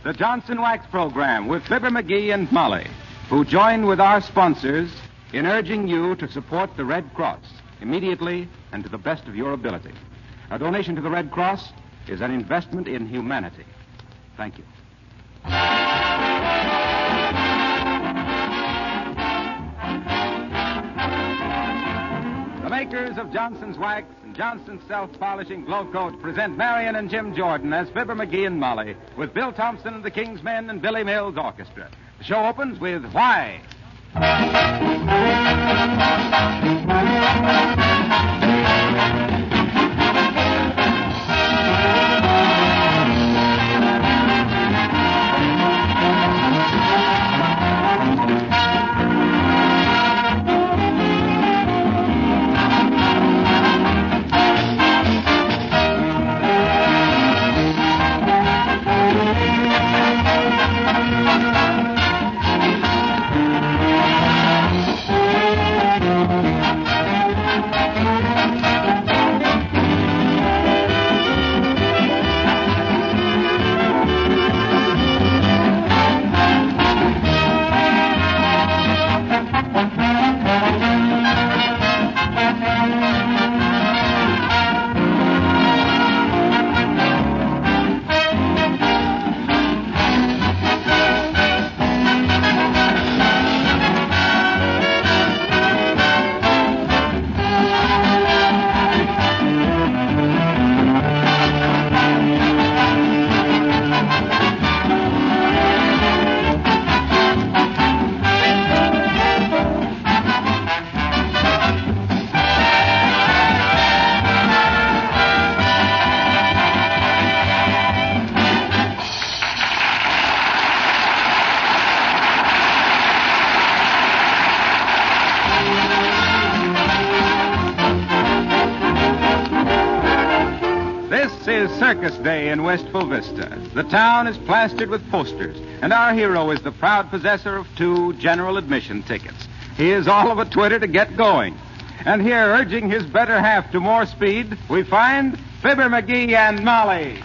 the Johnson Wax Program with Fibber McGee and Molly, who join with our sponsors in urging you to support the Red Cross immediately and to the best of your ability. A donation to the Red Cross is an investment in humanity. Thank you. The makers of Johnson's Wax and Johnson's Self-Polishing Glow Coat present Marion and Jim Jordan as Fibber McGee and Molly with Bill Thompson and the King's Men and Billy Mills Orchestra. The show opens with Why? This is Circus Day in Wistful Vista. The town is plastered with posters, and our hero is the proud possessor of 2 general admission tickets. He is all of a twitter to get going. And here, urging his better half to more speed, we find Fibber McGee and Molly.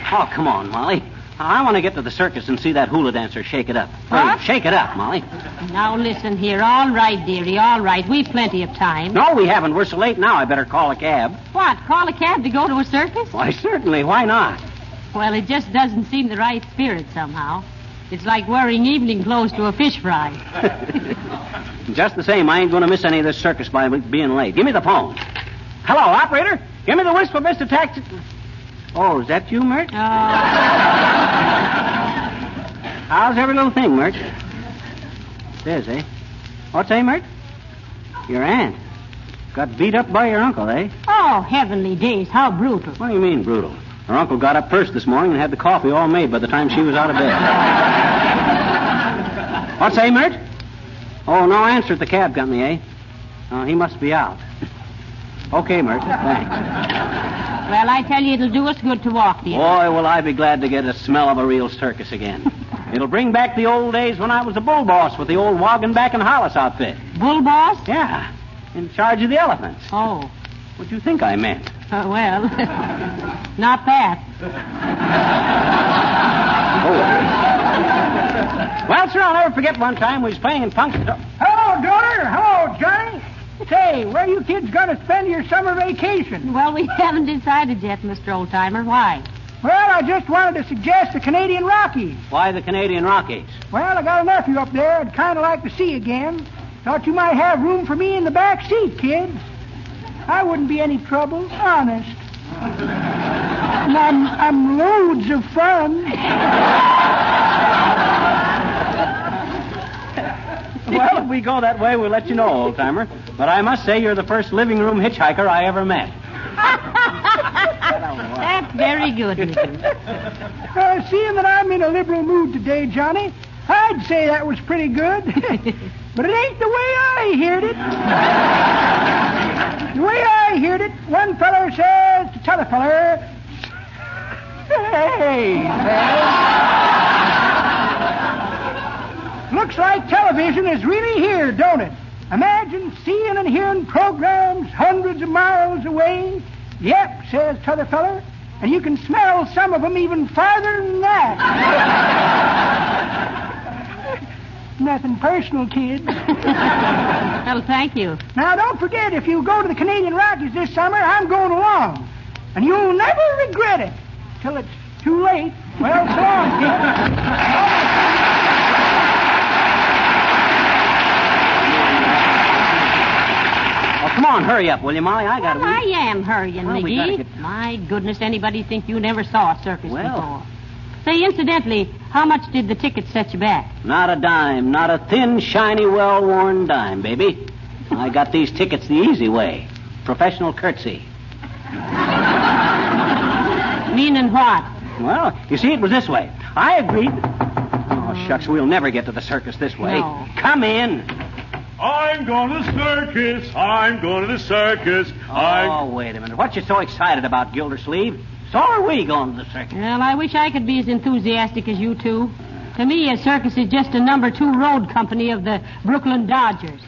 Oh, come on, Molly. I want to get to the circus and see that hula dancer shake it up. What? Shake it up, Molly. Now, listen here. All right, dearie, all right. We've plenty of time. No, we haven't. We're so late now, I better call a cab. What, call a cab to go to a circus? Why, certainly. Why not? Well, it just doesn't seem the right spirit somehow. It's like wearing evening clothes to a fish fry. Just the same, I ain't going to miss any of this circus by being late. Give me the phone. Hello, operator. Give me the Wistful Vista taxi. Oh, is that you, Mert? How's every little thing, Mert? It is, eh? What's that, Mert? Your aunt. Got beat up by your uncle, eh? Oh, heavenly days, how brutal. What do you mean, brutal? Her uncle got up first this morning and had the coffee all made by the time she was out of bed. What's that, Mert? Oh, no answer at the cab company, eh? Oh, he must be out. Okay, Mert, thanks. Well, I tell you, it'll do us good to walk, dear. Boy, will I be glad to get a smell of a real circus again. It'll bring back the old days when I was a bull boss with the old Wagenback and Hollis outfit. Bull boss? Yeah, in charge of the elephants. Oh. What'd you think I meant? Well, not that. Oh. Well, sir, I'll never forget one time we was playing in Punk's... Hello, daughter. Hello, Johnny. Say, where you kids going to spend your summer vacation? Well, we haven't decided yet, Mr. Oldtimer. Why? Well, I just wanted to suggest the Canadian Rockies. Why the Canadian Rockies? Well, I got a nephew up there I'd kind of like to see again. Thought you might have room for me in the back seat, kids. I wouldn't be any trouble, honest. And I'm loads of fun. Well, if we go that way, we'll let you know, old-timer. But I must say you're the first living room hitchhiker I ever met. That's very good, Mr. Seeing that I'm in a liberal mood today, Johnny, I'd say that was pretty good. But it ain't the way I heard it. The way I heard it, one feller says to t'other feller, "Hey, fella. Looks like television is really here, don't it? Imagine seeing and hearing programs hundreds of miles away, Yep, says t'other feller. And you can smell some of them even farther than that. Nothing personal, kid. Well, thank you. Now, don't forget, if you go to the Canadian Rockies this summer, I'm going along. And you'll never regret it till it's too late. Well, so long, kid. Oh, come on, hurry up, will you, Molly? I got to. Well, I am hurrying, Well, we McGee. gotta get- My goodness, anybody think you never saw a circus Well. before? Say, incidentally, how much did the ticket set you back? Not a dime. Not a thin, shiny, well-worn dime, baby. I got these tickets the easy way. Professional curtsy. Meaning what? Well, you see, it was this way. I agreed. Oh, shucks, we'll never get to the circus this way. No. Come in. I'm going to the circus. I'm going to the circus. Oh, wait a minute. What you so excited about, Gildersleeve? So are we going to the circus. Well, I wish I could be as enthusiastic as you two. To me, a circus is just a number 2 road company of the Brooklyn Dodgers.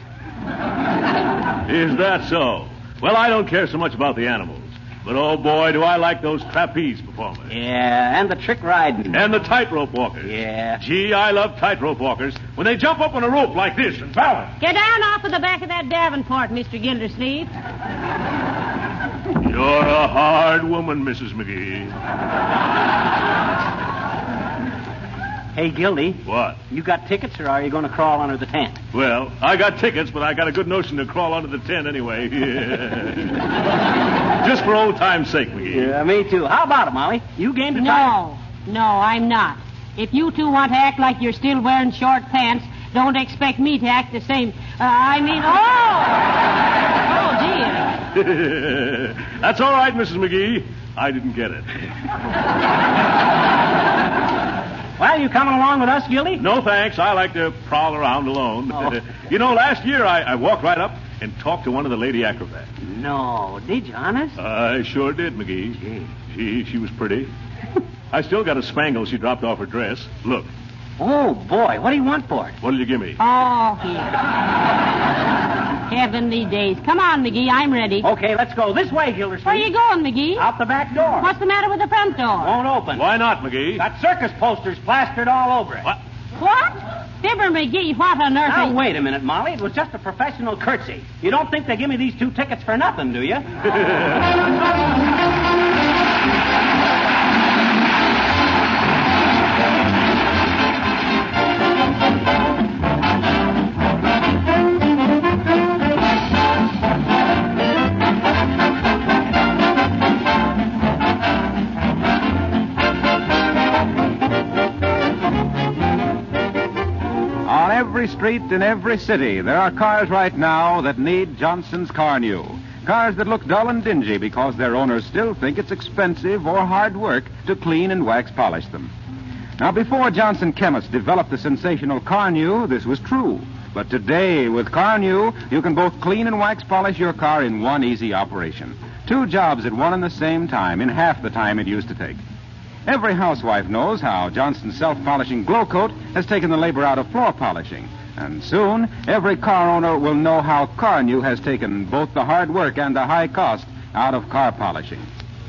Is that so? Well, I don't care so much about the animals. But, oh, boy, do I like those trapeze performers. Yeah, and the trick riding. And the tightrope walkers. Yeah. Gee, I love tightrope walkers when they jump up on a rope like this and balance. Get down off of the back of that Davenport, Mr. Gildersleeve. You're a hard woman, Mrs. McGee. Hey, Gildy. What? You got tickets, or are you going to crawl under the tent? Well, I got tickets, but I got a good notion to crawl under the tent anyway. Just for old time's sake, McGee. Yeah, me too. How about it, Molly? You game to try? No, I'm not. If you two want to act like you're still wearing short pants, don't expect me to act the same. Oh, dear. That's all right, Mrs. McGee. I didn't get it. Well, you coming along with us, Gildy? No, thanks. I like to prowl around alone. Oh. You know, last year I walked right up and talked to one of the lady acrobats. No, did you, honest? I sure did, McGee. Gee. She was pretty. I still got a spangle she dropped off her dress. Look, Oh, boy, what do you want for it? what'll you give me? Oh, here. Heavenly days. Come on, McGee, I'm ready. Okay, let's go this way, Gildersleeve. Where you going, McGee? Out the back door. What's the matter with the front door? Won't open. Why not, McGee? Got circus posters plastered all over it. What? What? Fibber McGee, what on earth? Now, wait a minute, Molly. It was just a professional curtsy. You don't think they give me these 2 tickets for nothing, do you? On every street in every city, there are cars right now that need Johnson's Car New. Cars that look dull and dingy because their owners still think it's expensive or hard work to clean and wax polish them. Now, before Johnson Chemists developed the sensational Car New, this was true. But today, with Car New, you can both clean and wax polish your car in one easy operation. 2 jobs at one and the same time in half the time it used to take. Every housewife knows how Johnson's self-polishing Glow Coat has taken the labor out of floor polishing. And soon, every car owner will know how Car New has taken both the hard work and the high cost out of car polishing.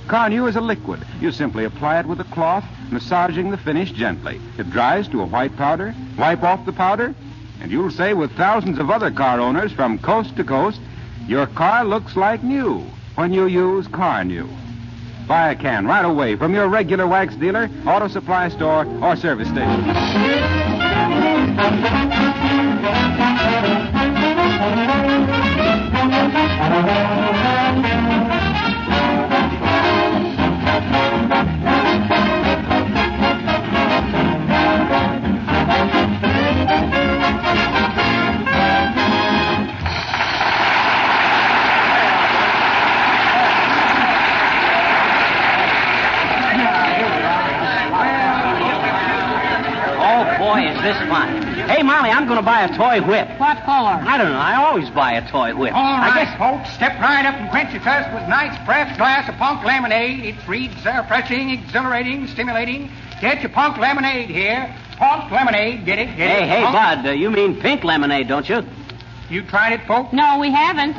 Car New is a liquid. You simply apply it with a cloth, massaging the finish gently. It dries to a white powder, wipe off the powder, and you'll say with thousands of other car owners from coast to coast, your car looks like new when you use Car New. Buy a can right away from your regular wax dealer, auto supply store, or service station. Boy, is this fun. Hey, Molly, I'm going to buy a toy whip. What for? I don't know. I always buy a toy whip. All I right, guess... folks, step right up and quench your thirst with nice fresh glass of punk lemonade. It reads refreshing, exhilarating, stimulating. Get your punk lemonade here. Punk lemonade, get it? Get it? Hey, Punk. Bud, you mean pink lemonade, don't you? You tried it, folks? No, we haven't.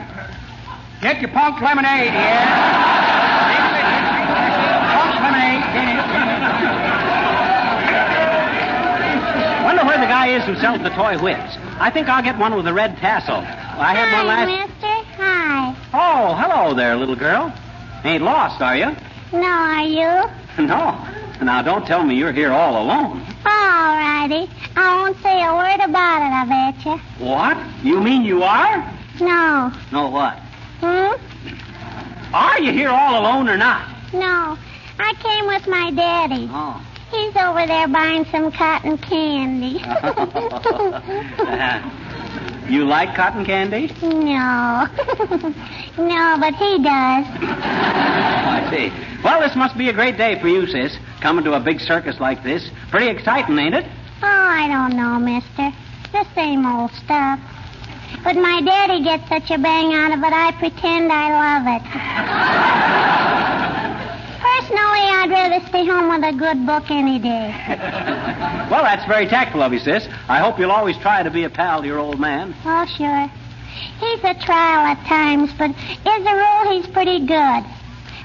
Get your punk lemonade here. is who sells the toy whips. I think I'll get one with a red tassel. I had one last... Mister. Hi. Oh, hello there, little girl. Ain't lost, are you? No, are you? No. Now, don't tell me you're here all alone. All righty. I won't say a word about it, I bet you. What? You mean you are? No. No what? Are you here all alone or not? No. I came with my daddy. Oh. He's over there buying some cotton candy. You like cotton candy? No. No, but he does. I see. Well, this must be a great day for you, sis. Coming to a big circus like this. Pretty exciting, ain't it? Oh, I don't know, mister. The same old stuff. But my daddy gets such a bang out of it, I pretend I love it. Personally, I'd rather stay home with a good book any day. Well, that's very tactful of you, sis. I hope you'll always try to be a pal to your old man. Oh, sure. He's a trial at times, but as a rule, he's pretty good.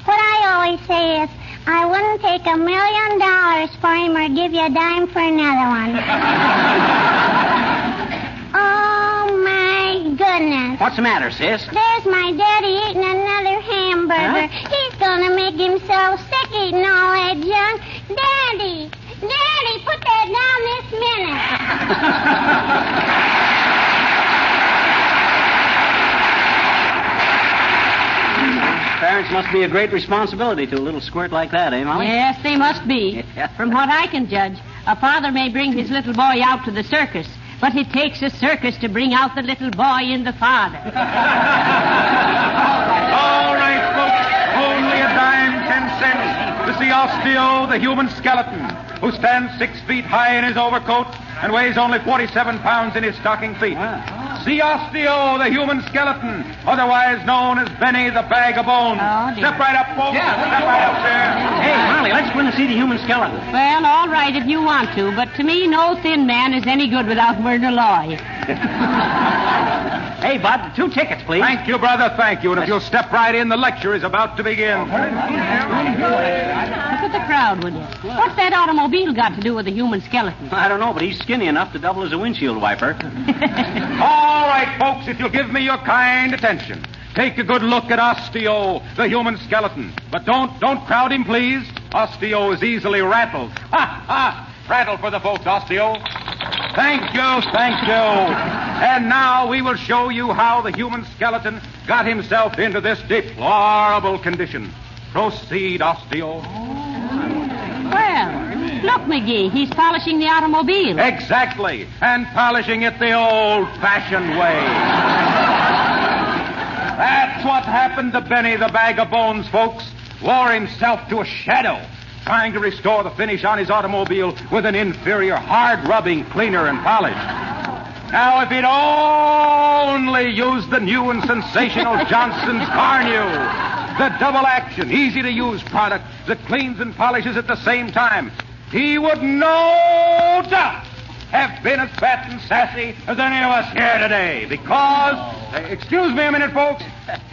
What I always say is, I wouldn't take $1 million for him or give you a dime for another one. Oh, my goodness. What's the matter, sis? There's my daddy eating another hamburger. Huh? He's going to make himself sick eating all that junk. Daddy, put that down this minute. Parents must be a great responsibility to a little squirt like that, eh, Molly? Yes, they must be. Yeah. From what I can judge, a father may bring his little boy out to the circus, but it takes a circus to bring out the little boy in the father. All right, folks, only a dime, 10 cents to see Osteo, the human skeleton, who stands 6 feet high in his overcoat and weighs only 47 pounds in his stocking feet. See Osteo, the human skeleton, otherwise known as Benny the Bag of Bones. Oh, dear. Step right up, folks. Step right up there. Hey, Molly, let's go in and see the human skeleton. Well, all right if you want to, but to me, no thin man is any good without Myrna Loy. Hey, Bud, 2 tickets, please. Thank you, brother, thank you. And if you'll step right in, the lecture is about to begin. Look at the crowd, will you? What's that automobile got to do with the human skeleton? I don't know, but he's skinny enough to double as a windshield wiper. All right, folks, if you'll give me your kind attention, take a good look at Osteo, the human skeleton. But don't crowd him, please. Osteo is easily rattled. Ha, ha! Rattle for the folks, Osteo. Thank you. And now we will show you how the human skeleton got himself into this deplorable condition. Proceed, Osteo. Well, look, McGee, he's polishing the automobile. Exactly, and polishing it the old-fashioned way. That's what happened to Benny the Bag of Bones, folks. Wore himself to a shadow, trying to restore the finish on his automobile with an inferior hard-rubbing cleaner and polish. Now, if he'd only used the new and sensational Johnson's Carnew, the double-action, easy-to-use product that cleans and polishes at the same time, he would no doubt have been as fat and sassy as any of us here today. Because, excuse me a minute, folks.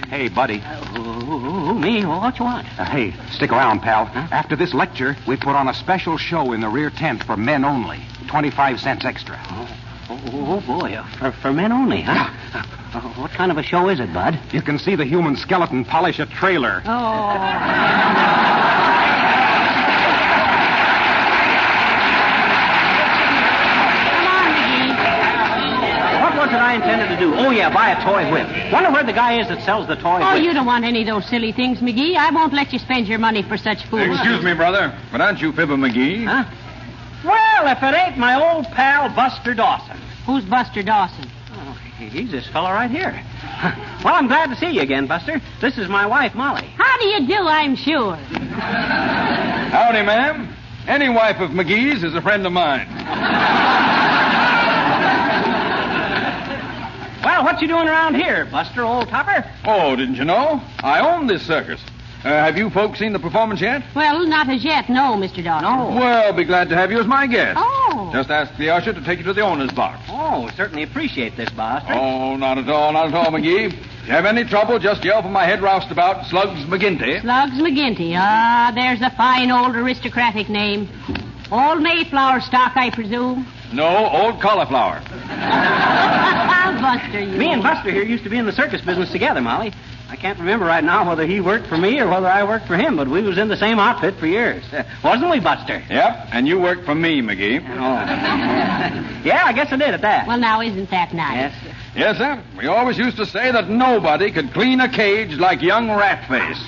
Hey, buddy. Me? What you want? Hey, stick around, pal. Huh? After this lecture, we put on a special show in the rear tent for men only. 25 cents extra. Oh boy. For men only, huh? What kind of a show is it, Bud? You can see the human skeleton polish a trailer. Oh. What was it I intended to do? Oh, yeah, buy a toy whip. Wonder where the guy is that sells the toy whip. Oh, you don't want any of those silly things, McGee. I won't let you spend your money for such fools. Excuse me, brother, but aren't you Fibber McGee? Huh? Well, if it ain't my old pal, Buster Dawson. Who's Buster Dawson? Oh, he's this fella right here. Well, I'm glad to see you again, Buster. This is my wife, Molly. How do you do, I'm sure. Howdy, ma'am. Any wife of McGee's is a friend of mine. Well, what you doing around here, Buster, old topper? Oh, didn't you know? I own this circus. Have you folks seen the performance yet? Well, not as yet, no, Mr. Dawson. No. Well, be glad to have you as my guest. Oh. Just ask the usher to take you to the owner's box. Oh, certainly appreciate this, Buster. Oh, not at all, McGee. If you have any trouble, just yell for my head roustabout, Slugs McGinty. Slugs McGinty. Ah, there's a fine old aristocratic name. Old Mayflower stock, I presume. No, old cauliflower. Buster, you. Me and Buster here used to be in the circus business together, Molly. I can't remember right now whether he worked for me or whether I worked for him, but we was in the same outfit for years. Wasn't we, Buster? Yep, and you worked for me, McGee. Oh. Yeah, I guess I did at that. Well, now, isn't that nice? Yes. Yes, sir. We always used to say that nobody could clean a cage like young Ratface.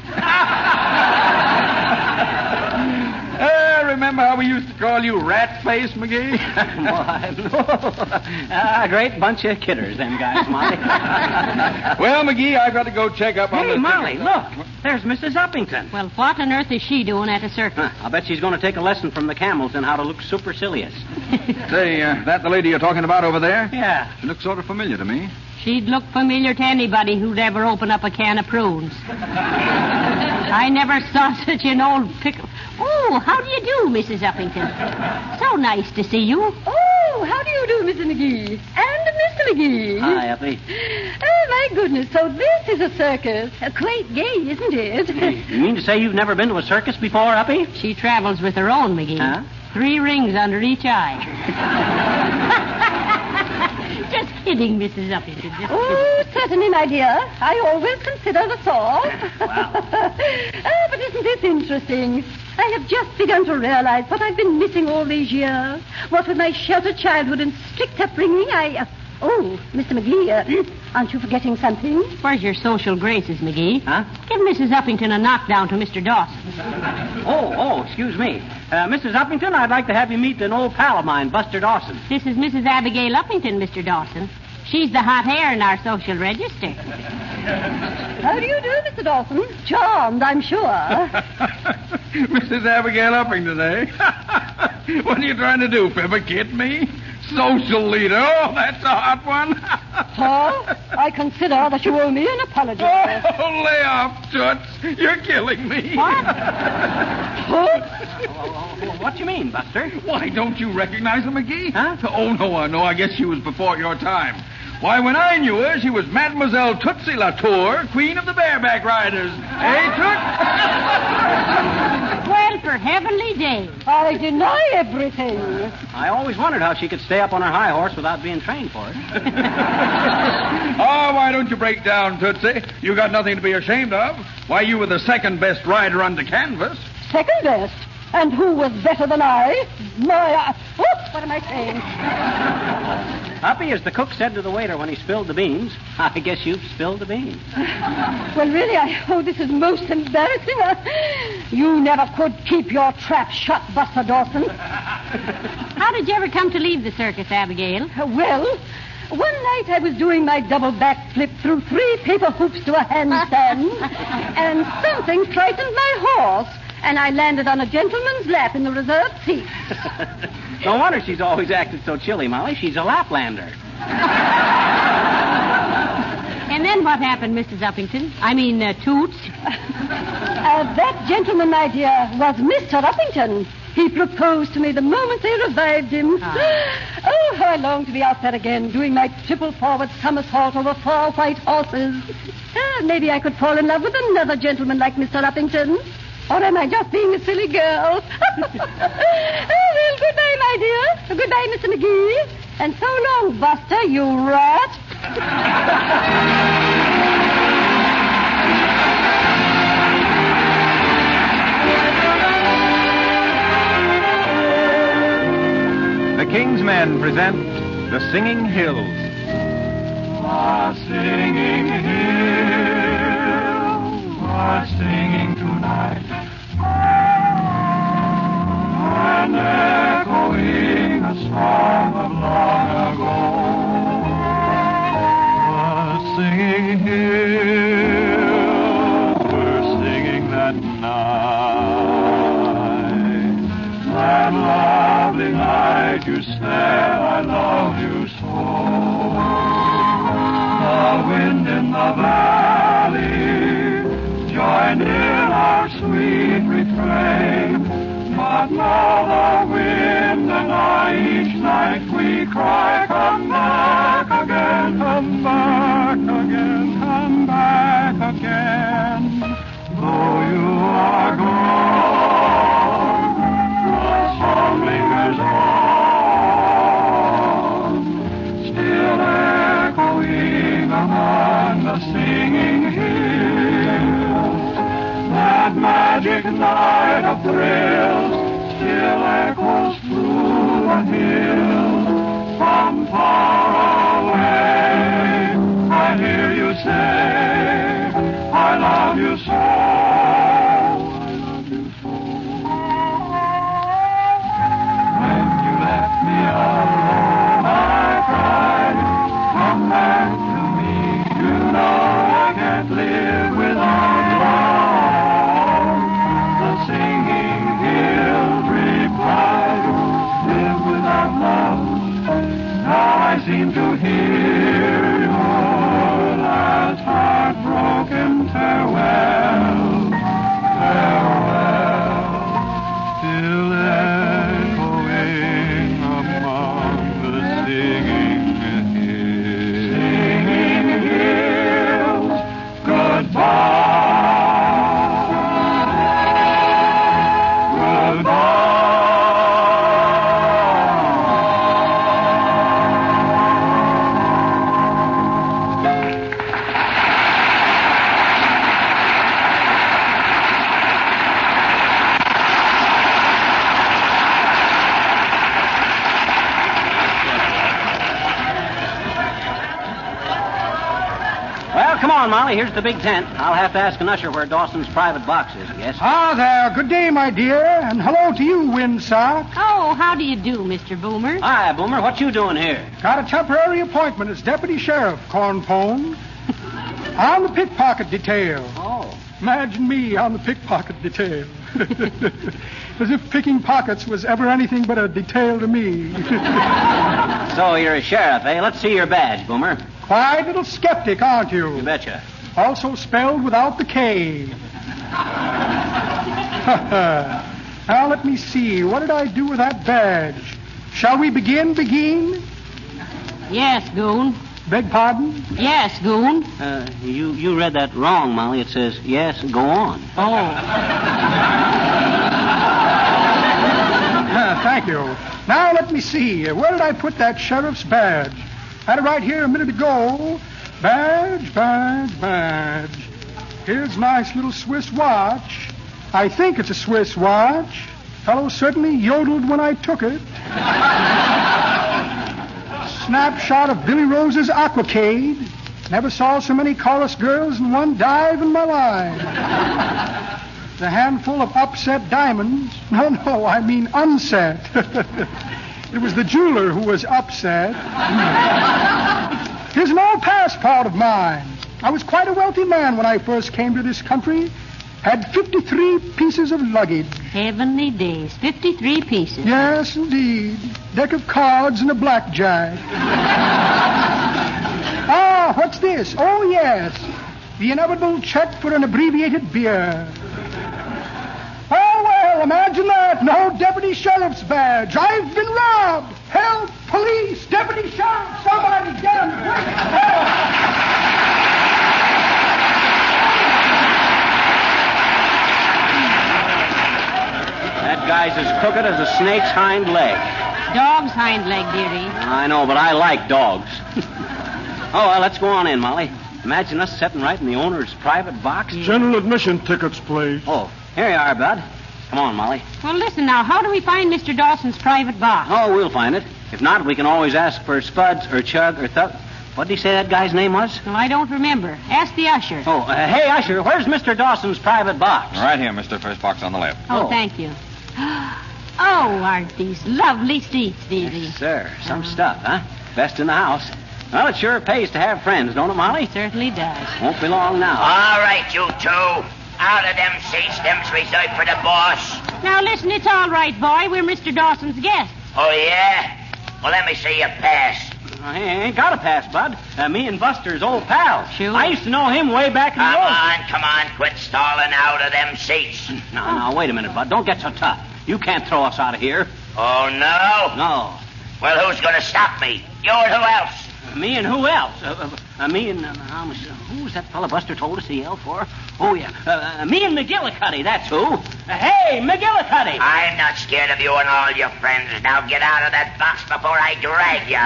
Remember how we used to call you Ratface, McGee? A great bunch of kidders, them guys, Molly. Well, McGee, I've got to go check up on Hey, the... Molly, look. There's Mrs. Uppington. Well, what on earth is she doing at a circus? I'll bet she's going to take a lesson from the camels in how to look supercilious. Say, that the lady you're talking about over there? Yeah. She looks sort of familiar to me. She'd look familiar to anybody who'd ever open up a can of prunes. I never saw such an old pickle. Oh, how do you do, Mrs. Uppington? So nice to see you. Oh, how do you do, Mrs. McGee? And Mr. McGee. Hi, Uppy. Oh, my goodness. So this is a circus. Quite gay, isn't it? You mean to say you've never been to a circus before, Uppy? She travels with her own, McGee. Huh? 3 rings under each eye. Just kidding, Mrs. Uppington. Just Oh, certainly, my dear. I always consider the sort. Wow. But isn't this interesting? I have just begun to realize what I've been missing all these years. What with my sheltered childhood and strict upbringing, Oh, Mr. McGee, aren't you forgetting something? Where's your social graces, McGee? Huh? Give Mrs. Uppington a knockdown to Mr. Dawson. Oh, excuse me. Mrs. Uppington, I'd like to have you meet an old pal of mine, Buster Dawson. This is Mrs. Abigail Uppington, Mr. Dawson. She's the hot hair in our social register. How do you do, Mr. Dawson? Charmed, I'm sure. Mrs. Abigail Uppington, eh? What are you trying to do, Fibber? Kid me? Social leader. Oh, that's a hot one. Sir, I consider that you owe me an apology. Oh, lay off, Toots. You're killing me. What? What do you mean, Buster? Why, don't you recognize her, McGee? Huh? Oh, no, I guess she was before your time. Why, when I knew her, she was Mademoiselle Tootsie Latour, Queen of the Bareback Riders. Eh, Toots? Well, for heavenly days. I deny everything. I always wondered how she could stay up on her high horse without being trained for it. Oh, why don't you break down, Tootsie? You got nothing to be ashamed of. Why, you were the second best rider under canvas. Second best? And who was better than I? What am I saying? Uppy, as the cook said to the waiter when he spilled the beans, I guess you've spilled the beans. Well, really, this is most embarrassing. You never could keep your trap shut, Buster Dawson. How did you ever come to leave the circus, Abigail? Well, one night I was doing my double backflip through 3 paper hoops to a handstand, and something frightened my horse, and I landed on a gentleman's lap in the reserved seat. No wonder she's always acted so chilly, Molly. She's a Laplander. And then what happened, Mrs. Uppington? I mean, Toots? That gentleman, my dear, was Mr. Uppington. He proposed to me the moment they revived him. Oh, how I long to be out there again, doing my triple forward somersault over 4 white horses. Maybe I could fall in love with another gentleman like Mr. Uppington. Or am I just being a silly girl? Well, goodbye, my dear. Goodbye, Mr. McGee. And so long, Buster, you rat. The King's Men present The Singing Hills. The singing hills are singing tonight, and echoing a song of long ago. The singing hills were singing that night, that lovely night you said I love you so. The wind in the valley joined in our sweet refrain, but now the wind and I each night we cry, come back again, come back again, come back again. Though you are gone, the song lingers on. magic night of thrills still echoes through the hills. From far away, I hear you say, I love you so, I love you so. When you left me alone, I cried, come back to me. You know I can't live without love. The singing hills replied, live without love. Now I seem to hear your last heartbroken farewell, farewell, still echoing among the singing hills. Singing hills, goodbye, goodbye. Well, come on, Molly. Here's the big tent. I'll have to ask an usher where Dawson's private box is, I guess. Ah, there. Good day, my dear. And hello to you, Windsock. Oh, how do you do, Mr. Boomer? Hi, Boomer. What you doing here? Got a temporary appointment as deputy sheriff, Cornpone. On the pickpocket detail. Oh. Imagine me on the pickpocket detail. As if picking pockets was ever anything but a detail to me. So you're a sheriff, eh? Let's see your badge, Boomer. Quiet little skeptic, aren't you? You betcha. Also spelled without the K. Now, let me see. What did I do with that badge? Shall we begin? Yes, Goon. Beg pardon? Yes, Goon. You read that wrong, Molly. It says, yes, go on. Oh. Thank you. Now, let me see. Where did I put that sheriff's badge? Had it right here a minute ago. Badge. Here's a nice little Swiss watch. I think it's a Swiss watch. Fellow certainly yodeled when I took it. Snapshot of Billy Rose's Aquacade. Never saw so many chorus girls in one dive in my life. The handful of upset diamonds. No, I mean unset. It was the jeweler who was upset. Here's an old passport of mine. I was quite a wealthy man when I first came to this country. Had 53 pieces of luggage. Heavenly days. 53 pieces. Yes, indeed. Deck of cards and a blackjack. Ah, what's this? Oh, yes. The inevitable check for an abbreviated beer. Oh, well, imagine that. No deputy sheriff's badge. I've been robbed. Help, police, deputy sheriff, somebody get him quick. Help. That guy's as crooked as a snake's hind leg. Dog's hind leg, dearie. I know, but I like dogs. Oh, well, let's go on in, Molly. Imagine us sitting right in the owner's private box. General admission tickets, please. Oh, here you are, Bud. Come on, Molly. Well, listen now. How do we find Mr. Dawson's private box? Oh, we'll find it. If not, we can always ask for Spuds or Chug or Thug. What did he say that guy's name was? Well, I don't remember. Ask the usher. Oh, hey, usher, where's Mr. Dawson's private box? Right here, Mr. First Box on the left. Oh, thank you. Oh, aren't these lovely seats, dearie? Yes, sir. Some stuff, huh? Best in the house. Well, it sure pays to have friends, don't it, Molly? It certainly does. Won't be long now. All right, you two. Out of them seats. Them's reserved for the boss. Now, listen, it's all right, boy. We're Mr. Dawson's guests. Oh, yeah? Well, let me see your pass. I ain't got a pass, Bud. Me and Buster's old pals. Sure. I used to know him way back in the old... Come on. Quit stalling out of them seats. No, wait a minute, Bud. Don't get so tough. You can't throw us out of here. Oh, no? No. Well, who's going to stop me? You and who else? Me and who else? Me and... who was that fella Buster told us to yell for? Oh, yeah. Me and McGillicuddy, that's who. Hey, McGillicuddy! I'm not scared of you and all your friends. Now get out of that box before I drag you.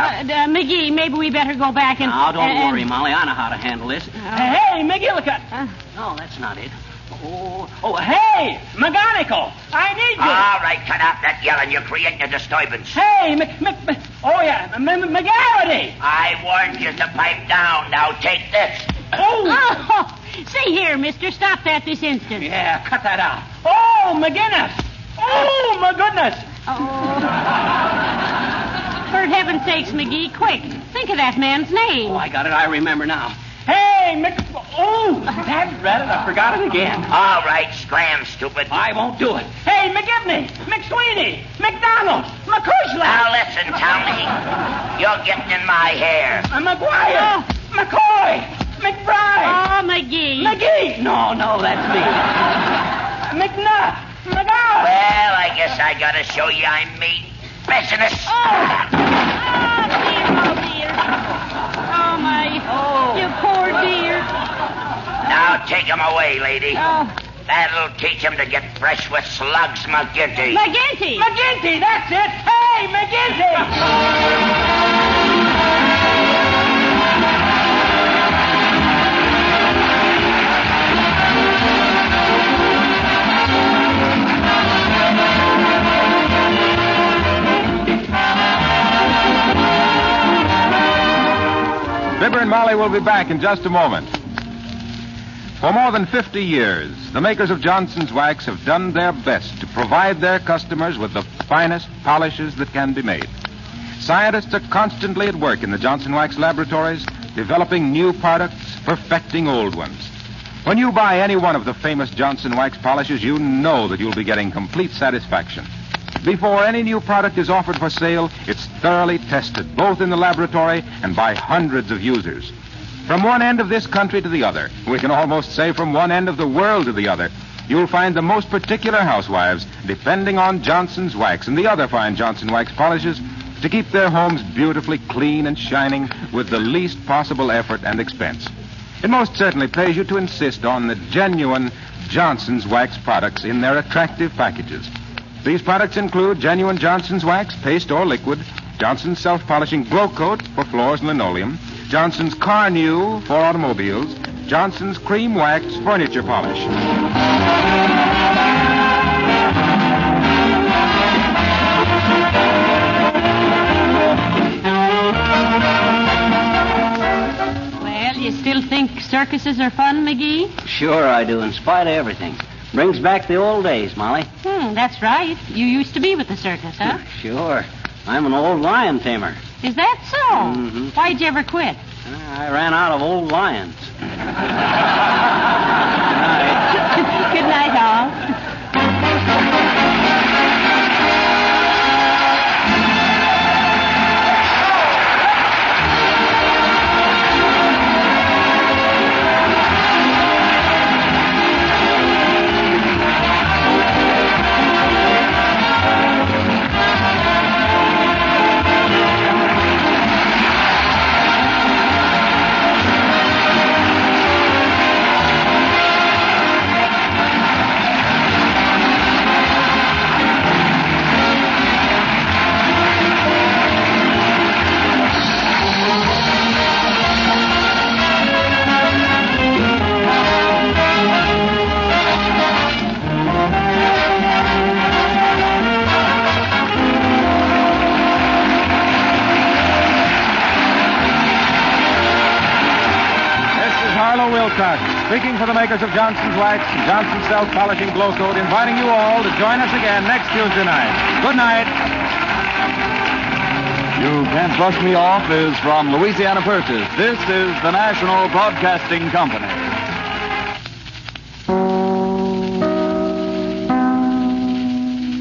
McGee, maybe we better go back and... Now, don't worry, Molly. I know how to handle this. Hey, McGillicuddy! No, that's not it. Oh, hey, McGonigal, I need you. All right, cut out that yelling. You're creating a disturbance. Hey, McGarrity. I warned you to pipe down. Now take this. Oh, see here, mister. Stop that this instant. Yeah, cut that out. Oh, McGinnis. Oh, my goodness. For heaven's sakes, McGee, quick. Think of that man's name. Oh, I got it. I remember now. Hey, Oh, that rabbit, I forgot it again. All right, scram, stupid. I won't do it. Hey, McGibney, McSweeney, McDonald, McCushla. Now listen, Tommy. You're getting in my hair. McGuire, McCoy, McBride. Oh, McGee. McGee. No, that's me. McNutt, McGowan. Well, I guess I gotta show you I'm mean business. Dear. Oh, my. You poor dear. Now take him away, lady. Oh. That'll teach him to get fresh with slugs, McGinty. McGinty, that's it. Hey, McGinty. Fibber and Molly will be back in just a moment. For more than 50 years, the makers of Johnson's Wax have done their best to provide their customers with the finest polishes that can be made. Scientists are constantly at work in the Johnson Wax laboratories, developing new products, perfecting old ones. When you buy any one of the famous Johnson Wax polishes, you know that you'll be getting complete satisfaction. Before any new product is offered for sale, it's thoroughly tested, both in the laboratory and by hundreds of users. From one end of this country to the other, we can almost say from one end of the world to the other, you'll find the most particular housewives depending on Johnson's Wax and the other fine Johnson Wax polishes to keep their homes beautifully clean and shining with the least possible effort and expense. It most certainly pays you to insist on the genuine Johnson's Wax products in their attractive packages. These products include genuine Johnson's Wax, paste or liquid, Johnson's self-polishing glow coat for floors and linoleum, Johnson's Car New for automobiles, Johnson's Cream Wax furniture polish. Well, you still think circuses are fun, McGee? Sure I do, in spite of everything. Brings back the old days, Molly. That's right. You used to be with the circus, huh? Sure. I'm an old lion tamer. Is that so? Mm-hmm. Why'd you ever quit? I ran out of old lions. Good night, all. Speaking for the makers of Johnson's Wax and Johnson's Self-Polishing Glow Coat, inviting you all to join us again next Tuesday night. Good night. You Can't Brush Me Off is from Louisiana Purchase. This is the National Broadcasting Company.